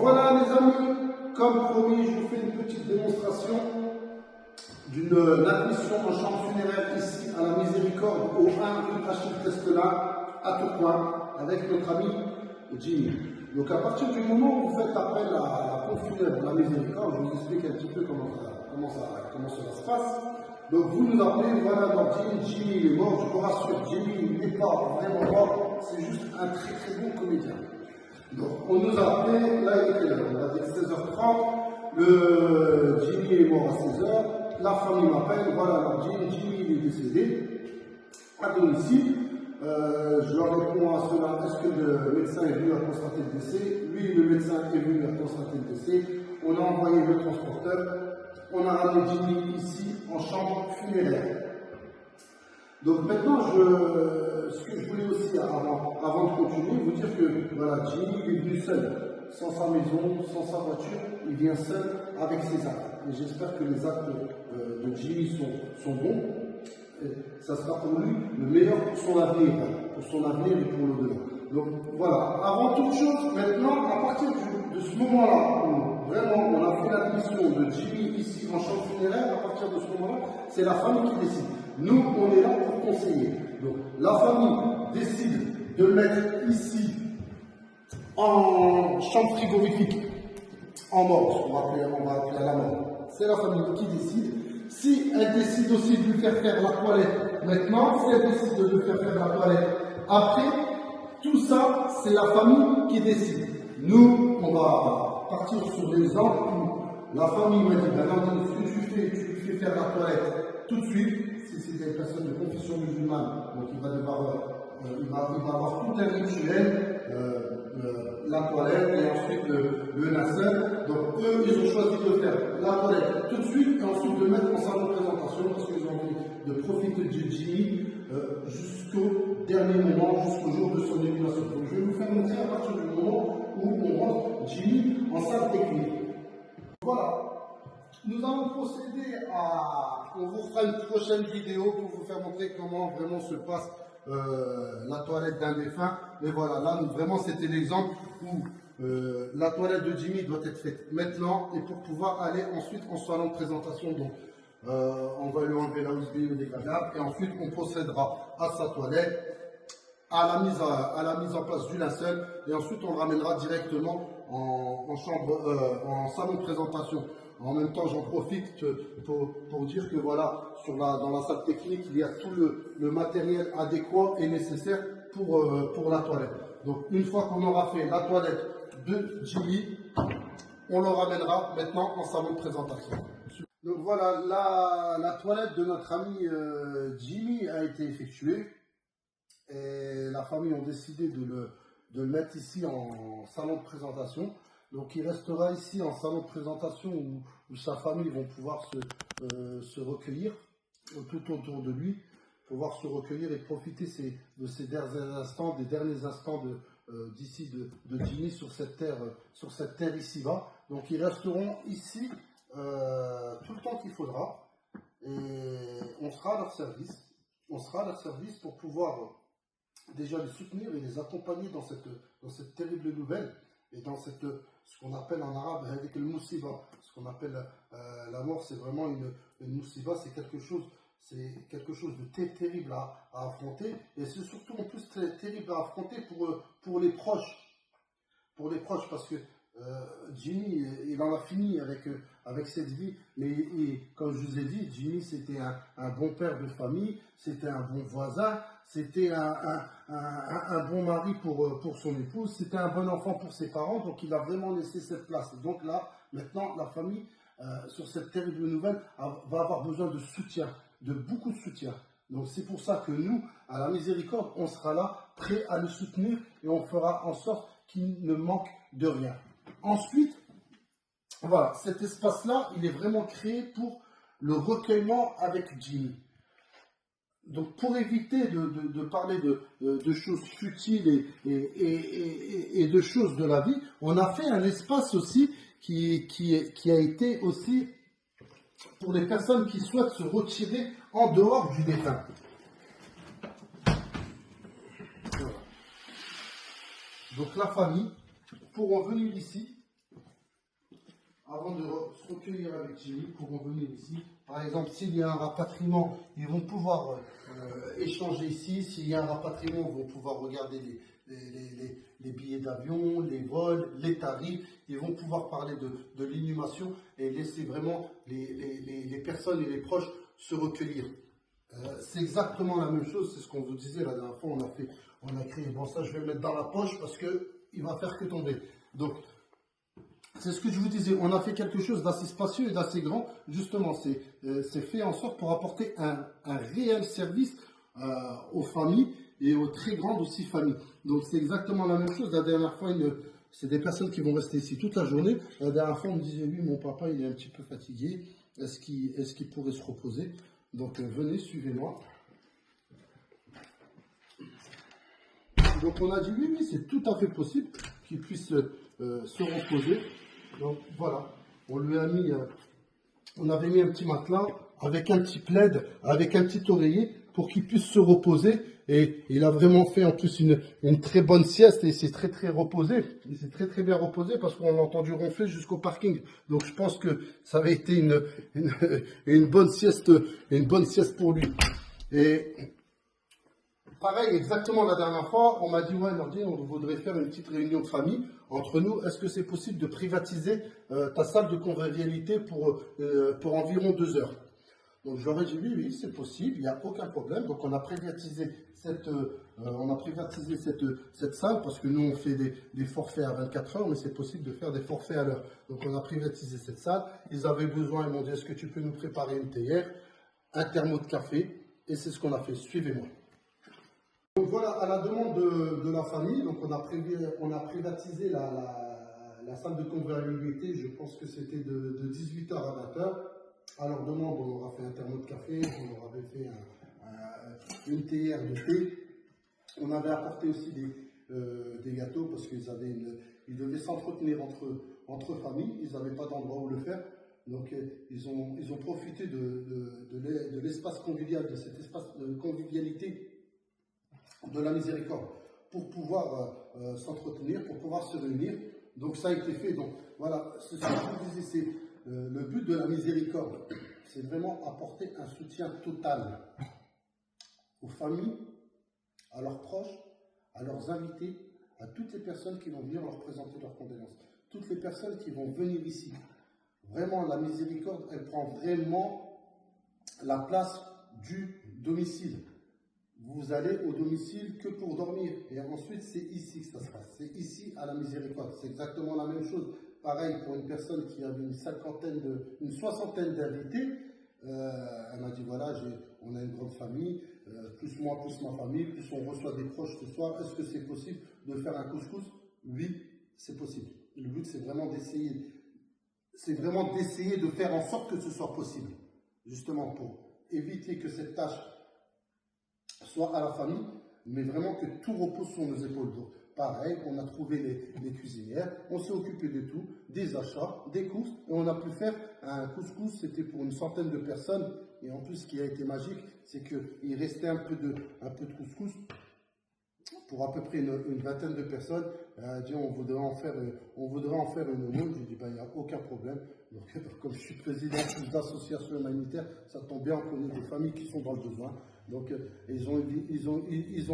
voilà les amis, comme promis, je vous fais une petite démonstration d'une admission en chambre funéraire ici à la Miséricorde au 1 rue Achille Testela à Tourcoing avec notre ami Jimmy. Donc à partir du moment où vous faites appel à la pompe funèbre de la Miséricorde, je vous explique un petit peu comment cela se passe. Donc vous nous appelez, voilà, alors Jimmy il est mort, je vous rassure, Jimmy n'est pas vraiment mort, c'est juste un très très bon comédien. Donc on nous a appelé, là il était là, on va dire 16h30, le Jimmy est mort à 16h, la famille m'appelle, voilà, alors Jimmy il est décédé à domicile. Je leur réponds à cela, est-ce que le médecin est venu à constater le décès? Oui, le médecin est venu à constater le décès. On a envoyé le transporteur, on a ramené Jimmy ici en chambre funéraire. Donc maintenant, ce que je voulais aussi, avant de continuer, vous dire que voilà, Jimmy est venu seul, sans sa maison, sans sa voiture, il vient seul avec ses actes. Et j'espère que les actes de Jimmy sont bons. Ça sera pour lui le meilleur pour son avenir et pour l'au-delà. Donc voilà, avant toute chose, maintenant, à partir de ce moment-là, où vraiment on a fait l'admission de Jimmy ici en chambre funéraire, à partir de ce moment-là, c'est la famille qui décide. Nous, on est là pour conseiller. Donc la famille décide de le mettre ici en chambre frigorifique, en morgue, on va appeler à la mort. C'est la famille qui décide. Si elle décide aussi de lui faire la toilette maintenant, si elle décide de lui faire la toilette après, tout ça, c'est la famille qui décide. Nous, on va partir sur l'exemple où la famille m'a dit, maintenant, ce que tu lui fais faire la toilette tout de suite, si c'est une personne de confession musulmane, donc il va avoir tout un rituel, la toilette et ensuite le nasser. Donc eux, ils ont choisi de faire la toilette tout de suite et ensuite de mettre en salon de présentation parce qu'ils ont envie de profiter de Jimmy jusqu'au dernier moment, jusqu'au jour de son élimination. Donc je vais vous faire montrer à partir du moment où on rentre Jimmy en salle technique. Voilà. Nous allons procéder à... On vous fera une prochaine vidéo pour vous faire montrer comment vraiment se passe la toilette d'un défunt. Mais voilà, là, vraiment, c'était l'exemple où la toilette de Jimmy doit être faite maintenant et pour pouvoir aller ensuite en salon de présentation. Donc, on va lui enlever la USB dégradable et ensuite, on procédera à sa toilette, à la mise en place du linceul et ensuite, on le ramènera directement en salon de présentation. En même temps, j'en profite pour dire que voilà, dans la salle technique, il y a tout le matériel adéquat et nécessaire pour la toilette. Donc, une fois qu'on aura fait la toilette de Jimmy, on le ramènera maintenant en salon de présentation. Donc voilà, la toilette de notre ami Jimmy a été effectuée et la famille a décidé de le mettre ici en salon de présentation. Donc il restera ici en salon de présentation où sa famille vont pouvoir se recueillir tout autour de lui, pouvoir se recueillir et profiter de ces derniers instants, d'ici de Jimmy sur cette terre ici-bas. Donc ils resteront ici tout le temps qu'il faudra et on sera à leur service. On sera à leur service pour pouvoir déjà les soutenir et les accompagner dans cette terrible nouvelle. Et dans ce qu'on appelle en arabe avec le moussiba, ce qu'on appelle la mort, c'est vraiment une moussiba, c'est quelque chose de terrible à affronter, et c'est surtout en plus très terrible à affronter pour les proches, parce que Jimmy, il en a fini avec cette vie, mais comme je vous ai dit, Jimmy c'était un bon père de famille, c'était un bon voisin, c'était un bon mari pour son épouse, c'était un bon enfant pour ses parents, donc il a vraiment laissé cette place. Donc là, maintenant, la famille, sur cette terrible nouvelle, va avoir besoin de soutien, de beaucoup de soutien. Donc c'est pour ça que nous, à la Miséricorde, on sera là, prêts à le soutenir, et on fera en sorte qu'il ne manque de rien. Ensuite, voilà, cet espace-là, il est vraiment créé pour le recueillement avec Jimmy. Donc, pour éviter de parler de choses futiles et de choses de la vie, on a fait un espace aussi qui a été aussi pour les personnes qui souhaitent se retirer en dehors du défunt. Voilà. Donc, la famille pourront venir ici avant de se recueillir avec Jimmy, pour revenir ici. Par exemple, s'il y a un rapatriement, ils vont pouvoir échanger ici. S'il y a un rapatriement, ils vont pouvoir regarder les billets d'avion, les vols, les tarifs. Ils vont pouvoir parler de l'inhumation et laisser vraiment les personnes et les proches se recueillir. C'est exactement la même chose, c'est ce qu'on vous disait la dernière fois, on a créé, bon ça je vais le mettre dans la poche parce qu'il va faire que tomber. Donc, c'est ce que je vous disais, on a fait quelque chose d'assez spacieux et d'assez grand, justement, c'est fait en sorte pour apporter un réel service aux familles et aux très grandes aussi familles. Donc c'est exactement la même chose, la dernière fois, c'est des personnes qui vont rester ici toute la journée. La dernière fois, on me disait, oui, mon papa, il est un petit peu fatigué, est-ce qu'il pourrait se reposer? Donc venez, suivez-moi. Donc on a dit oui, oui, c'est tout à fait possible qu'il puisse se reposer. Donc voilà, on lui a mis, on avait mis un petit matelas avec un petit plaid, avec un petit oreiller pour qu'il puisse se reposer. Et il a vraiment fait en plus une très bonne sieste et il s'est très reposé. Il s'est très bien reposé parce qu'on l'a entendu ronfler jusqu'au parking. Donc je pense que ça avait été une bonne sieste pour lui. Et pareil, exactement la dernière fois, on m'a dit, ouais, Nordine, on voudrait faire une petite réunion de famille entre nous. Est-ce que c'est possible de privatiser ta salle de convivialité pour environ 2 heures? Donc je leur ai dit, oui, oui, c'est possible, il n'y a aucun problème. Donc on a privatisé cette salle parce que nous, on fait des forfaits à 24 heures, mais c'est possible de faire des forfaits à l'heure. Donc on a privatisé cette salle. Ils avaient besoin, ils m'ont dit, est-ce que tu peux nous préparer une théière, un thermo de café? Et c'est ce qu'on a fait. Suivez-moi. Donc voilà, à la demande de la famille, donc on a privatisé la salle de convivialité, je pense que c'était de 18 h à 20 h. À leur demande, on aura fait un thermo de café, on leur avait fait une théière de thé. On avait apporté aussi des gâteaux parce qu'ils devaient s'entretenir entre familles, ils n'avaient pas d'endroit où le faire. Donc ils ont profité de l'espace convivial, de cet espace de convivialité de la miséricorde pour pouvoir s'entretenir, pour pouvoir se réunir. Donc ça a été fait. Donc voilà, ce que je vous disais, c'est le but de la miséricorde, c'est vraiment apporter un soutien total aux familles, à leurs proches, à leurs invités, à toutes les personnes qui vont venir leur présenter leurs condoléances, toutes les personnes qui vont venir ici. Vraiment, la miséricorde, elle prend vraiment la place du domicile. Vous allez au domicile que pour dormir. Et ensuite, c'est ici que ça se passe. C'est ici à la miséricorde. C'est exactement la même chose. Pareil, pour une personne qui avait une soixantaine d'invités, elle m'a dit, voilà, on a une grande famille, plus moi, plus ma famille, plus on reçoit des proches ce soir. Est-ce que c'est possible de faire un couscous? Oui, c'est possible. Le but, c'est vraiment d'essayer de faire en sorte que ce soit possible. Justement, pour éviter que cette tâche soit à la famille, mais vraiment que tout repose sur nos épaules. Donc, pareil, on a trouvé les cuisinières, on s'est occupé de tout, des achats, des courses, et on a pu faire un couscous, c'était pour une centaine de personnes, et en plus, ce qui a été magique, c'est qu'il restait un peu de couscous pour à peu près une vingtaine de personnes. Elle a dit, on voudrait en faire une aumône. J'ai dit, ben, il n'y a aucun problème. Donc, comme je suis président d'association humanitaire, ça tombe bien, on connaît des familles qui sont dans le besoin. Donc, ils ont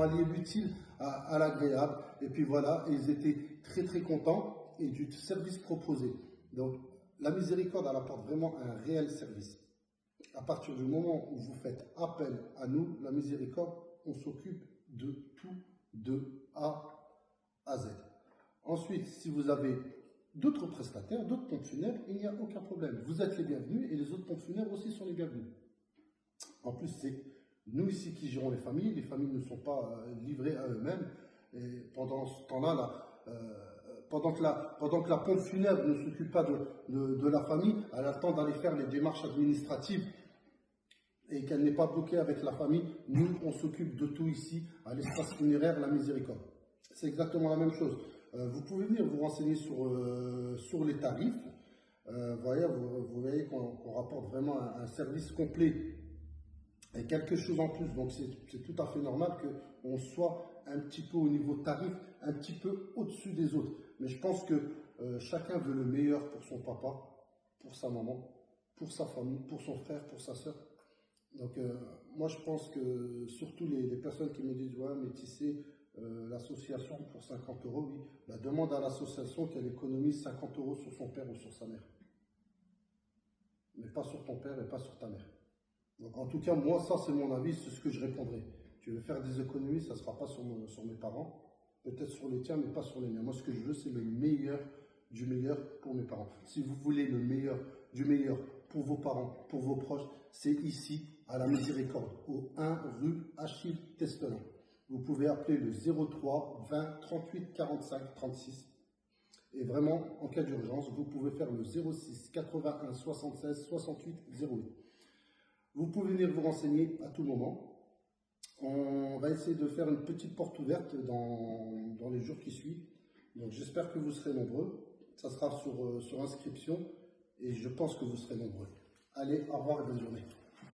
allié l'utile à l'agréable. Et puis voilà, ils étaient très contents et du service proposé. Donc, la miséricorde, elle apporte vraiment un réel service. À partir du moment où vous faites appel à nous, la miséricorde, on s'occupe de tout, de A à Z. Ensuite, si vous avez d'autres prestataires, d'autres pompes funèbres, il n'y a aucun problème. Vous êtes les bienvenus et les autres pompes funèbres aussi sont les bienvenus. En plus, c'est nous ici qui gérons les familles ne sont pas livrées à eux-mêmes. Et pendant ce temps-là, pendant que la pompe funèbre ne s'occupe pas de la famille, elle attend d'aller faire les démarches administratives et qu'elle n'est pas bloquée avec la famille, nous, on s'occupe de tout ici, à l'espace funéraire La Miséricorde. C'est exactement la même chose. Vous pouvez venir vous renseigner sur les tarifs. Vous voyez qu'on rapporte vraiment un service complet et quelque chose en plus. Donc c'est tout à fait normal qu'on soit un petit peu au niveau tarif, un petit peu au-dessus des autres. Mais je pense que chacun veut le meilleur pour son papa. pour sa maman, pour sa famille, pour son frère, pour sa soeur. Donc moi je pense que surtout les personnes qui me disent ouais mais tu sais l'association pour 50 euros, oui, la demande à l'association qu'elle économise 50 euros sur son père ou sur sa mère. Mais pas sur ton père et pas sur ta mère. Donc en tout cas moi ça c'est mon avis, c'est ce que je répondrai. Tu veux faire des économies, ça ne sera pas sur mes parents, peut-être sur les tiens mais pas sur les miens. Moi ce que je veux c'est le meilleur du meilleur pour mes parents. Si vous voulez le meilleur du meilleur pour vos parents, pour vos proches, c'est ici, à la Miséricorde, au 1 rue Achille Testelan. Vous pouvez appeler le 03 20 38 45 36. Et vraiment, en cas d'urgence, vous pouvez faire le 06 81 76 68 08. Vous pouvez venir vous renseigner à tout moment. On va essayer de faire une petite porte ouverte dans les jours qui suivent. Donc j'espère que vous serez nombreux. Ça sera sur inscription et je pense que vous serez nombreux. Allez, au revoir et bonne journée.